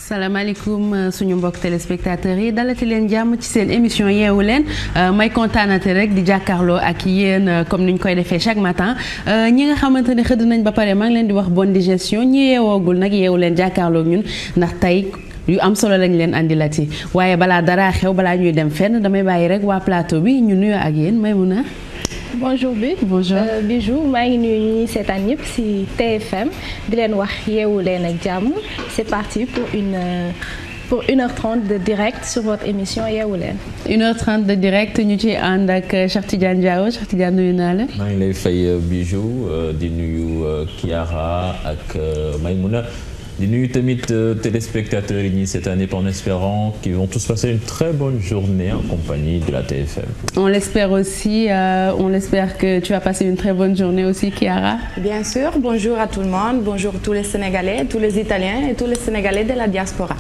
salaamaaleykum suñu mbokk téléspectateurs yi dalati leen jàmm ci seen émission yeewu leen may kontaanate rek di jàkkaarloo ak yéen comme ni ñu koy defee chaque matin ñi nga xamante ne xëdd nañ ba pare maa ngi leen di wax bonne digestion ñi yeewoogul nag yeewu leen jàkkaarloo ñun ndax tey yu am solo lañ leen andilati waaye balaa dara xew balaa ñuy dem fenn damay bàyyi rek waa plateau bi ñu nuyoo ak yéen Maimouna. Bonjour Bi. Bonjour Bijou maa ngi nuyu ñuy seetaan ñëpp ci TFM di leen wax yeewu leen ak jàmm c'est parti pour 1h30 de direct sur votre émission yeewu leen. 1h30 de direct ñu ci ànd ak Cheikh Tidiane Diawo Cheikh Tidiane nuyu naa la. maa ngi lay fay Bijou di nuyu Kiara ak Maimouna. di nuyu tamit téléspectateurs yi ñi cette année en espérant qu'ils vont tous passer une très bonne journée en compagnie de la TFM. On l'espère aussi, on espère que tu vas passer une très bonne journée aussi Kiara. Bien sûr, bonjour à tout le monde, bonjour tous les Sénégalais, tous les Italiens et tous les Sénégalais de la diaspora.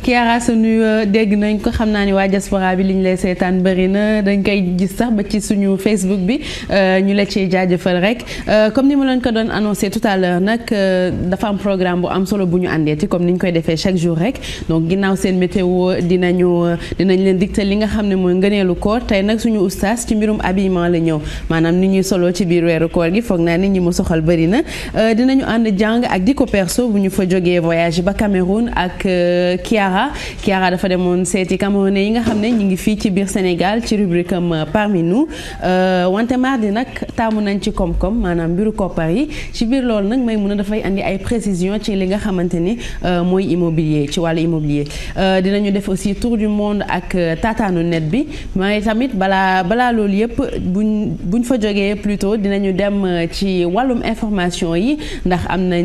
Kiara suñu dégg nañ ko xam naa ni waa diaspora bi liñ lay seetaan bëri na dañ koy gis sax ba ci suñu Facebook bi ñu la ciy jaajëfal rek comme ni ma leen ko doon annoncé tout à l'heure nag dafa am programme bu am solo bu ñu àndeeti comme ni ñu koy defee chaque jour rek donc ginnaaw seen météo dinañ leen digtal li nga xam ne mooy ngëneelu koor tey nag suñu oustaz ci mbirum habillement la ñëw maanaam ni ñuy solo ci biir weeru koor gi foog naa ni ñi mu soxal bëri na dinañu ànd jàng ak Dico Perso bu ñu fa jógee voyage ba Cameroun ak Kiara dafa demoon seeti Camerounais yi nga xam ne ñu ngi fii ci biir Sénégal ci rubrique am parmi nous wante mardi nag taamu nañ ci koom-koom maanaam mbiru koppar yi ci biir loolu nag may mun a dafay andi ay précisions ci li nga xamante ni mooy immobilier ci wàllu immobilier dinañu def aussi tour du monde ak taataanu net bi mais tamit balaa loolu yëpp buñ fa jógee plutôt dinañu dem ci wàllum information yi ndax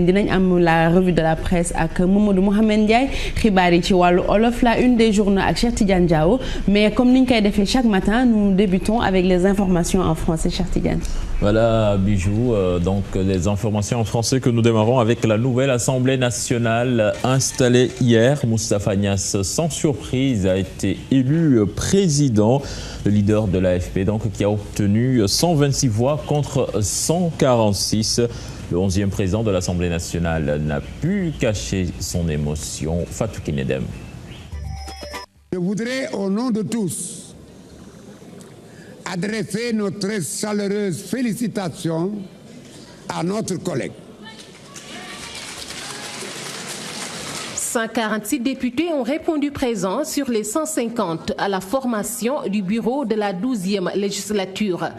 dinañ am la revue de la presse ak Mamadou Mouhamed Ndiaye xibaar yi ci wàllu olof la une des journaux ak Cheikh Tidiane Diawo mais comme ni ñu koy defee chaque matin nous débutons avec les informations en français Cheikh Tidiane. Voilà Bijou, donc les informations en français que nous démarrons avec la nouvelle Assemblée nationale installée hier. Moustapha Niasse, sans surprise, a été élu président, le leader de l'AFP donc qui a obtenu 126 voix contre 146. Le 11e président de l'Assemblée nationale n'a pu cacher son émotion. Fatou Kinedem. Je voudrais, au nom de tous, adresser nos très chaleureuses félicitations à notre collègue. 146 députés ont répondu présents sur les 150 à la formation du bureau de la 12e législature.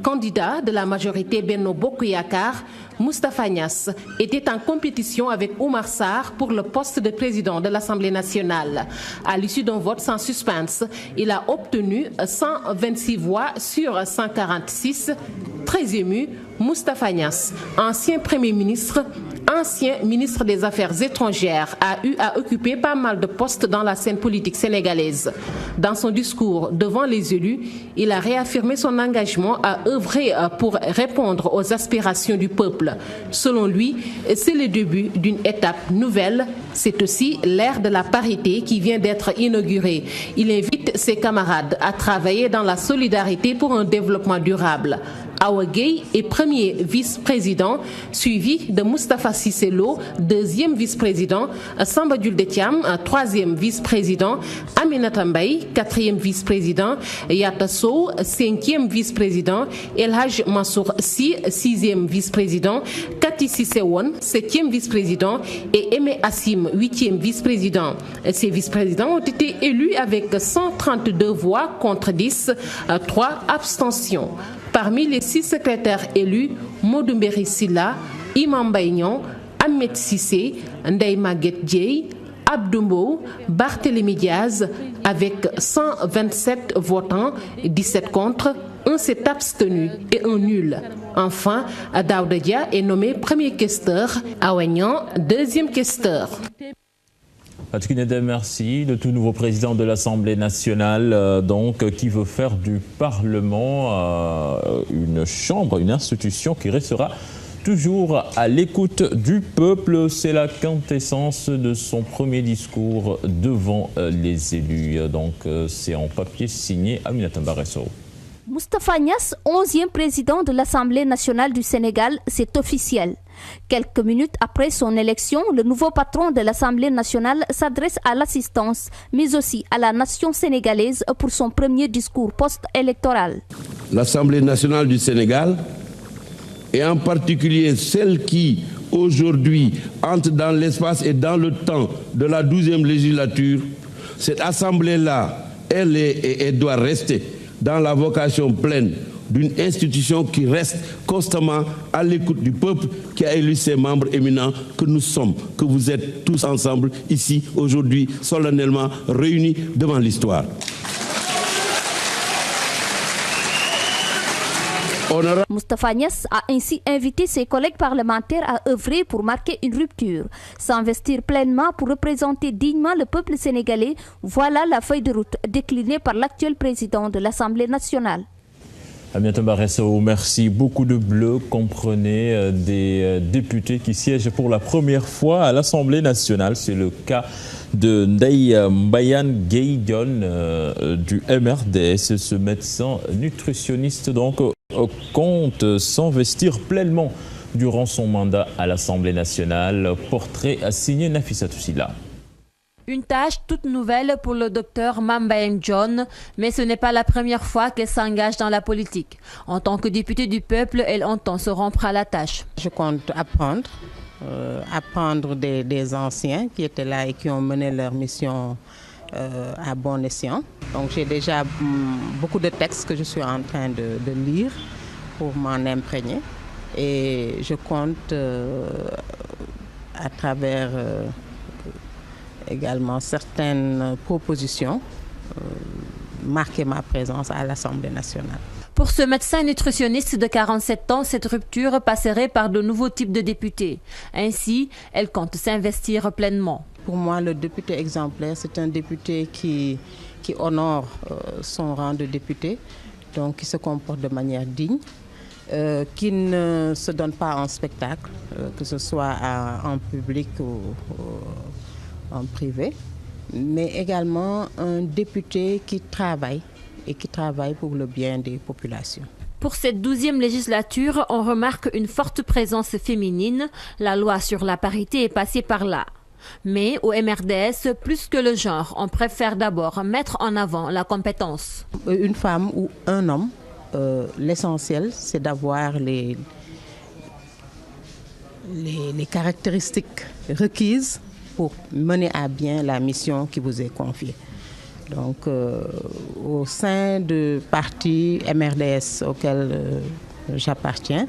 Candidat de la majorité Benno Bokk Yakaar, Moustapha Niasse était en compétition avec Oumar Sarr pour le poste de président de l'Assemblée nationale. À l'issue d'un vote sans suspense, il a obtenu 126 voix sur 146. Très ému, Moustapha Niasse, ancien Premier ministre, ancien ministre des Affaires étrangères, a eu à occuper pas mal de postes dans la scène politique sénégalaise. Dans son discours devant les élus, il a réaffirmé son engagement à œuvrer pour répondre aux aspirations du peuple. Selon lui, c'est le début d'une étape nouvelle. C'est aussi l'ère de la parité qui vient d'être inaugurée. Il invite ses camarades à travailler dans la solidarité pour un développement durable. Awa Gueye est premier vice-président, suivi de Moustapha Cissé Lo, deuxième vice-président, Samba Diouldé Thiam, troisième vice-président, Aminata Mbaye, quatrième vice-président, Yatta Sow, cinquième vice-président, El Hadj Mansour Sy, sixième vice-président, Kati Cissé Won, septième vice-président et Aimé Assim, huitième vice-président. Ces vice-présidents ont été élus avec 132 voix contre 10, 3 abstentions. Parmi les 6 secrétaires élus, Modou Mbéry Sylla, Imam Mbaye Niang, Ahmed Cissé, Ndeye Maguette Dièye, Abdou Mbow, Barthélémy Diaz, avec 127 votants, 17 contre, 1 s'est abstenu et 1 nul. Enfin, Daouda Dia est nommé premier questeur, Awa Niang, deuxième questeur. Fatou Kinedem, merci. Le tout nouveau président de l'Assemblée nationale, qui veut faire du Parlement une chambre, une institution qui restera toujours à l'écoute du peuple. C'est la quintessence de son premier discours devant les élus. C'est en papier signé Aminata Mbaresso. Moustapha Niasse, 11e président de l'Assemblée nationale du Sénégal, c'est officiel. Quelques minutes après son élection, le nouveau patron de l'Assemblée nationale s'adresse à l'assistance, mais aussi à la nation sénégalaise pour son premier discours post-électoral. L'Assemblée nationale du Sénégal, et en particulier celle qui, aujourd'hui, entre dans l'espace et dans le temps de la 12e législature, cette Assemblée-là, elle doit rester dans la vocation pleine d'une institution qui reste constamment à l'écoute du peuple qui a élu ses membres éminents que nous sommes, que vous êtes tous ensemble ici, aujourd'hui, solennellement réunis devant l'histoire. Moustapha Niasse a ainsi invité ses collègues parlementaires à œuvrer pour marquer une rupture, s'investir pleinement pour représenter dignement le peuple sénégalais. Voilà la feuille de route déclinée par l'actuel président de l'Assemblée nationale. Aminata Mbaresso, merci. Beaucoup de bleus, comprenez, des députés qui siègent pour la première fois à l'Assemblée nationale. C'est le cas de Ndeye Mbayane Gueye-Dione du MRDS. Ce médecin nutritionniste donc compte s'investir pleinement durant son mandat à l'Assemblée nationale. Portrait à signer Nafissatou Sylla. Une tâche toute nouvelle pour le docteur Mame Mbayane Dione, mais ce n'est pas la première fois qu'elle s'engage dans la politique. En tant que députée du peuple, elle entend se rompre à la tâche. Je compte apprendre des anciens qui étaient là et qui ont mené leur mission à bon escient. Donc j'ai déjà beaucoup de textes que je suis en train de lire pour m'en imprégner. Et je compte à travers également certaines propositions marquer ma présence à l'Assemblée nationale. Pour ce médecin nutritionniste de 47 ans, cette rupture passerait par de nouveaux types de députés. Ainsi, elle compte s'investir pleinement. Pour moi, le député exemplaire, c'est un député qui honore son rang de député, donc qui se comporte de manière digne, qui ne se donne pas en spectacle, que ce soit en public ou en privé, mais également un député qui travaille et qui travaille pour le bien des populations. Pour cette 12e législature, on remarque une forte présence féminine. La loi sur la parité est passée par là. Mais au MRDS, plus que le genre, on préfère d'abord mettre en avant la compétence. Une femme ou un homme, l'essentiel, c'est d'avoir les caractéristiques requises pour mener à bien la mission qui vous est confiée. Donc, au sein du parti MRDS auquel j'appartiens,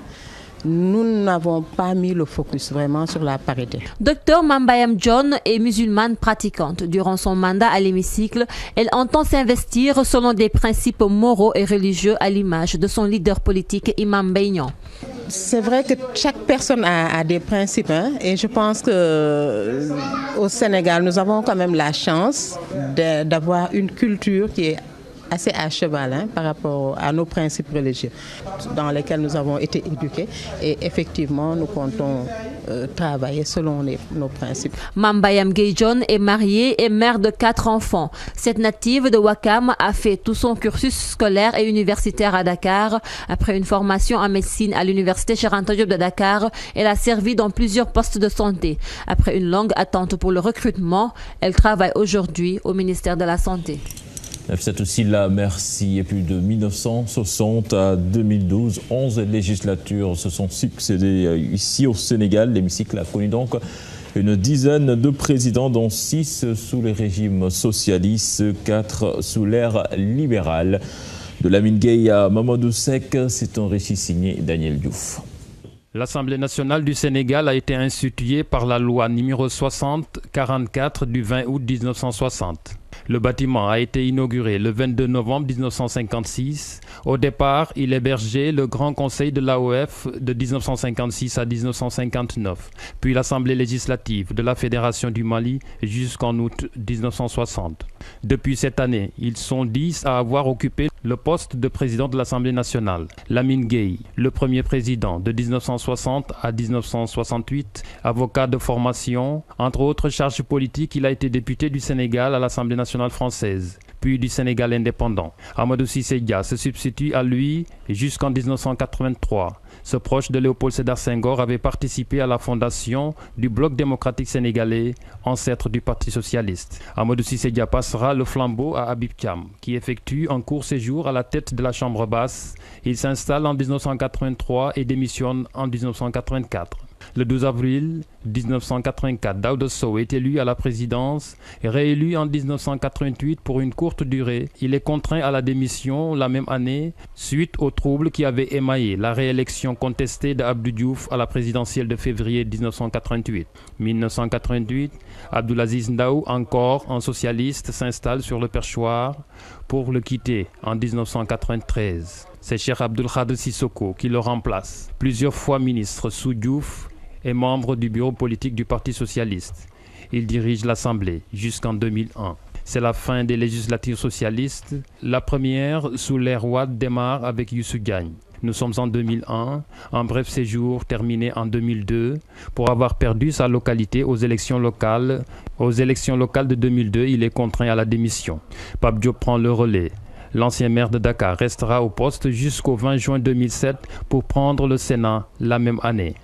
nous n'avons pas mis le focus vraiment sur la parité. Docteur Mame Mbayane Dione est musulmane pratiquante. Durant son mandat à l'hémicycle, elle entend s'investir selon des principes moraux et religieux à l'image de son leader politique, Imam Mbaye Niang. C'est vrai que chaque personne a des principes, hein, et je pense qu'au Sénégal, nous avons quand même la chance d'avoir une culture qui est assez à cheval par rapport à nos principes religieux dans lesquels nous avons été éduqués, et effectivement nous comptons travailler selon nos principes. Mame Mbayane Gueye-Dione est mariée et mère de 4 enfants. Cette native de Ouakam a fait tout son cursus scolaire et universitaire à Dakar. Après une formation en médecine à l'université Cheikh Anta Diop de Dakar, elle a servi dans plusieurs postes de santé. Après une longue attente pour le recrutement, elle travaille aujourd'hui au ministère de la Santé. Nafissatou Sylla, merci. Et puis de 1960 à 2012, 11 législatures se sont succédées ici au Sénégal. L'hémicycle a connu donc une dizaine de présidents, dont 6 sous les régimes socialistes, 4 sous l'ère libérale. De Lamine Gueye à Mamadou Seck, c'est un récit signé Daniel Diouf. L'Assemblée nationale du Sénégal a été instituée par la loi numéro 60-44 du 20 août 1960. Le bâtiment a été inauguré le 22 novembre 1956. Au départ, il hébergeait le Grand Conseil de l'AOF de 1956 à 1959, puis l'Assemblée législative de la Fédération du Mali jusqu'en août 1960. Depuis cette année, ils sont 10 à avoir occupé le poste de président de l'Assemblée nationale. Lamine Gueye, le premier président de 1960 à 1968, avocat de formation, entre autres charges politiques, il a été député du Sénégal à l'Assemblée nationale française. puis du Sénégal indépendant. Amadou Cissé Dia se substitue à lui jusqu'en 1983. Ce proche de Léopold Sédar Senghor avait participé à la fondation du Bloc démocratique sénégalais, ancêtre du Parti socialiste. Amadou Cissé Dia passera le flambeau à Habib Thiam, qui effectue un court séjour à la tête de la Chambre basse. Il s'installe en 1983 et démissionne en 1984. Le 12 avril 1984, Daouda Sow est élu à la présidence et réélu en 1988 pour une courte durée. Il est contraint à la démission la même année suite aux troubles qui avaient émaillé la réélection contestée d'Abdou Diouf à la présidentielle de février 1988. 1988, Abdoulaziz Ndaw, encore un socialiste, s'installe sur le perchoir pour le quitter en 1993. C'est Cheikh Abdoul Khadr Sissoko qui le remplace. Plusieurs fois ministre sous Diouf et membre du bureau politique du Parti socialiste. Il dirige l'Assemblée jusqu'en 2001. C'est la fin des législatures socialistes. La première sous l'ère Wade démarre avec Youssou Diagne. Nous sommes en 2001, un bref séjour terminé en 2002. Pour avoir perdu sa localité aux élections locales de 2002, il est contraint à la démission. Pape Diop prend le relais. L'ancien maire de Dakar restera au poste jusqu'au 20 juin 2007 pour prendre le Sénat la même année.